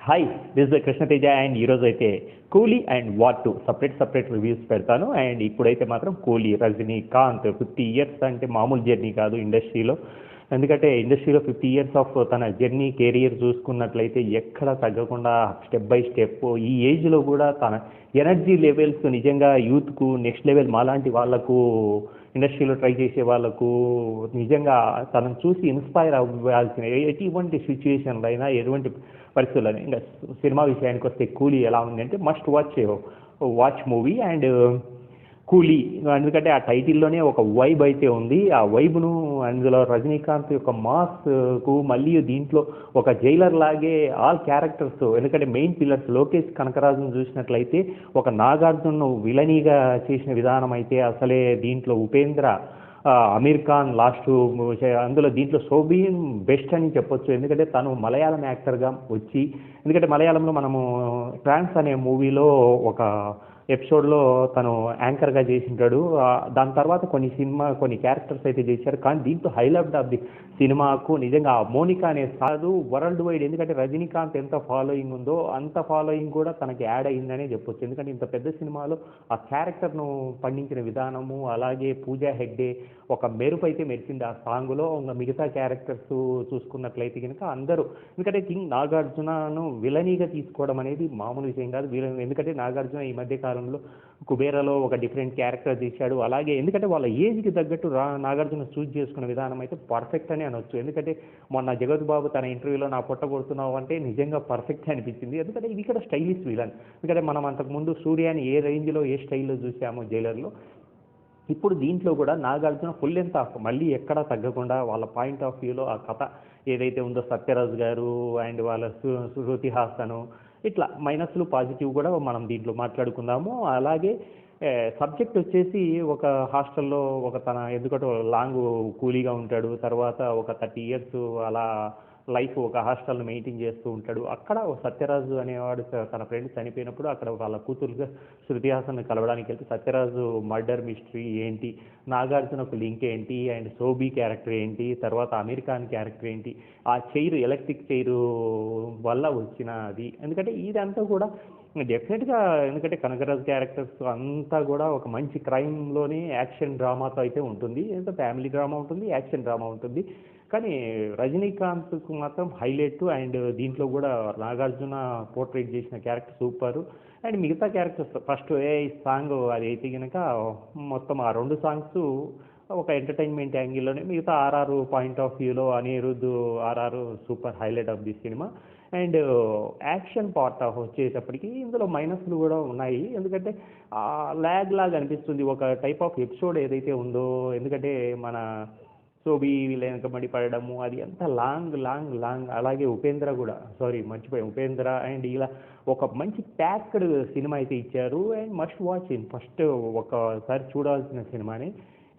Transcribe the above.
Hi, this the Krishna Teja and ఈరోజు అయితే కూలీ and war two separate reviews పెడతాను. అండ్ ఇప్పుడైతే మాత్రం కూలీ రజనీకాంత్ 50 years అంటే మామూలు జర్నీ కాదు ఇండస్ట్రీలో. ఎందుకంటే ఇండస్ట్రీలో 50 years ఆఫ్ తన జర్నీ కెరియర్ చూసుకున్నట్లయితే ఎక్కడ తగ్గకుండా స్టెప్ బై స్టెప్ ఈ ఏజ్లో కూడా తన ఎనర్జీ లెవెల్స్ నిజంగా యూత్కు నెక్స్ట్ లెవెల్ మాలాంటి వాళ్లకు ఇండస్ట్రీలో ట్రై చేసే వాళ్ళకు నిజంగా తనను చూసి ఇన్స్పైర్ అవ్వాల్సిన ఎటువంటి సిచ్యువేషన్లో అయినా ఎటువంటి పరిస్థితుల్లో ఇంకా సినిమా విషయానికి వస్తే కూలీ ఎలా ఉంది అంటే మస్ట్ వాచ్ మూవీ. అండ్ కూలీ ఎందుకంటే ఆ టైటిల్లోనే ఒక వైబ్ అయితే ఉంది. ఆ వైబ్ను అందులో రజనీకాంత్ యొక్క మాస్కు మళ్ళీ దీంట్లో ఒక జైలర్ లాగే ఆల్ క్యారెక్టర్స్, ఎందుకంటే మెయిన్ పిల్లర్స్ లోకేష్ కనకరాజును చూసినట్లయితే ఒక నాగార్జునను విలనీగా చేసిన విధానం అయితే అసలే దీంట్లో ఉపేంద్ర, అమీర్ ఖాన్ లాస్ట్ అందులో దీంట్లో సోబీన్ బెస్ట్ అని చెప్పొచ్చు. ఎందుకంటే తను మలయాళం యాక్టర్గా వచ్చి, ఎందుకంటే మలయాళంలో మనము ట్రాన్స్ అనే మూవీలో ఒక ఎపిసోడ్లో తను యాంకర్గా చేసింటాడు. దాని తర్వాత కొన్ని క్యారెక్టర్స్ అయితే చేశారు. కానీ దీంట్లో హైలైట్ ఆఫ్ ది సినిమాకు నిజంగా మోనికా అనే కాదు వరల్డ్ వైడ్, ఎందుకంటే రజనీకాంత్ ఎంత ఫాలోయింగ్ ఉందో అంత ఫాలోయింగ్ కూడా తనకి యాడ్ అయిందనే చెప్పొచ్చు. ఎందుకంటే ఇంత పెద్ద సినిమాలో ఆ క్యారెక్టర్ను పండించిన విధానము, అలాగే పూజా హెగ్డే ఒక మెరుపు అయితే మెరిసింది ఆ సాంగ్లో. ఇంకా మిగతా క్యారెక్టర్స్ చూసుకున్నట్లయితే కనుక అందరూ, ఎందుకంటే కింగ్ నాగార్జునను విలనీగా తీసుకోవడం అనేది మామూలు విషయం కాదు. ఎందుకంటే నాగార్జున ఈ మధ్య కాలంలో కుబేరాలో ఒక డిఫరెంట్ క్యారెక్టర్ తీశాడు. అలాగే ఎందుకంటే వాళ్ళ ఏజ్కి తగ్గట్టు నాగార్జున చూజ్ చేసుకున్న విధానం అయితే పర్ఫెక్ట్ అని అనొచ్చు. ఎందుకంటే మొన్న జగత్ బాబు తన ఇంటర్వ్యూలో నా పొట్ట కొడుతున్నావు అంటే నిజంగా పర్ఫెక్ట్ అనిపించింది. ఎందుకంటే ఇది ఇక్కడ స్టైలిష్ విలన్. ఎందుకంటే మనం అంతకుముందు సూర్యాని ఏ రేంజ్లో ఏ స్టైల్లో చూసామో జైలర్లో, ఇప్పుడు దీంట్లో కూడా నాగార్జున ఫుల్ లెంత్ ఆఫ్ మళ్ళీ ఎక్కడా తగ్గకుండా వాళ్ళ పాయింట్ ఆఫ్ వ్యూలో ఆ కథ ఏదైతే ఉందో సత్యరాజ్ గారు అండ్ వాళ్ళ శృతి హాసను, ఇట్లా మైనస్లు పాజిటివ్ కూడా మనం దీంట్లో మాట్లాడుకుందాము. అలాగే సబ్జెక్ట్ వచ్చేసి ఒక హాస్టల్లో ఒక తన ఎందుకంటే లాంగ్ కూలీగా ఉంటాడు, తర్వాత ఒక 30 years అలా లైఫ్ ఒక హాస్టల్ని మెయింటైన్ చేస్తూ ఉంటాడు. అక్కడ సత్యరాజు అనేవాడు తన ఫ్రెండ్ చనిపోయినప్పుడు అక్కడ వాళ్ళ కూతురుగా శృతి హాసన్ కలవడానికి వెళ్తే సత్యరాజు మర్డర్ మిస్టరీ ఏంటి, నాగార్జునకు లింక్ ఏంటి, అండ్ సోబీ క్యారెక్టర్ ఏంటి, తర్వాత అమీర్ ఖాన్ క్యారెక్టర్ ఏంటి, ఆ చైరు ఎలక్ట్రిక్ చైరు వల్ల వచ్చిన అది, ఎందుకంటే ఇదంతా కూడా డెఫినెట్గా ఎందుకంటే కనకరాజు క్యారెక్టర్స్ అంతా కూడా ఒక మంచి క్రైమ్లోనే యాక్షన్ డ్రామాతో అయితే ఉంటుంది. ఎంత ఫ్యామిలీ డ్రామా ఉంటుంది, యాక్షన్ డ్రామా ఉంటుంది. కానీ రజనీకాంత్కు మాత్రం హైలైట్. అండ్ దీంట్లో కూడా నాగార్జున పోర్ట్రేట్ చేసిన క్యారెక్టర్ సూపరు. అండ్ మిగతా క్యారెక్టర్స్ ఫస్ట్ సాంగ్ అది అయితే కనుక మొత్తం ఆ 2 సాంగ్స్ ఒక ఎంటర్టైన్మెంట్ యాంగిల్లోనే, మిగతా ఆర్ఆర్ పాయింట్ ఆఫ్ వ్యూలో Anirudh RR super highlight of the cinema. And action part of వచ్చేటప్పటికి ఇందులో మైనస్లు కూడా ఉన్నాయి. ఎందుకంటే ల్యాగ్ లాగా అనిపిస్తుంది ఒక టైప్ ఆఫ్ ఎపిసోడ్ ఏదైతే ఉందో. ఎందుకంటే మన సోబీ వెనకబడి పడడము అది అంతా లాంగ్. అలాగే ఉపేంద్ర కూడా మర్చిపోయాం ఉపేంద్ర. అండ్ ఇలా ఒక మంచి ప్యాక్డ్ సినిమా అయితే ఇచ్చారు. అండ్ మస్ట్ వాచ్ ఫస్ట్ ఒకసారి చూడాల్సిన సినిమాని.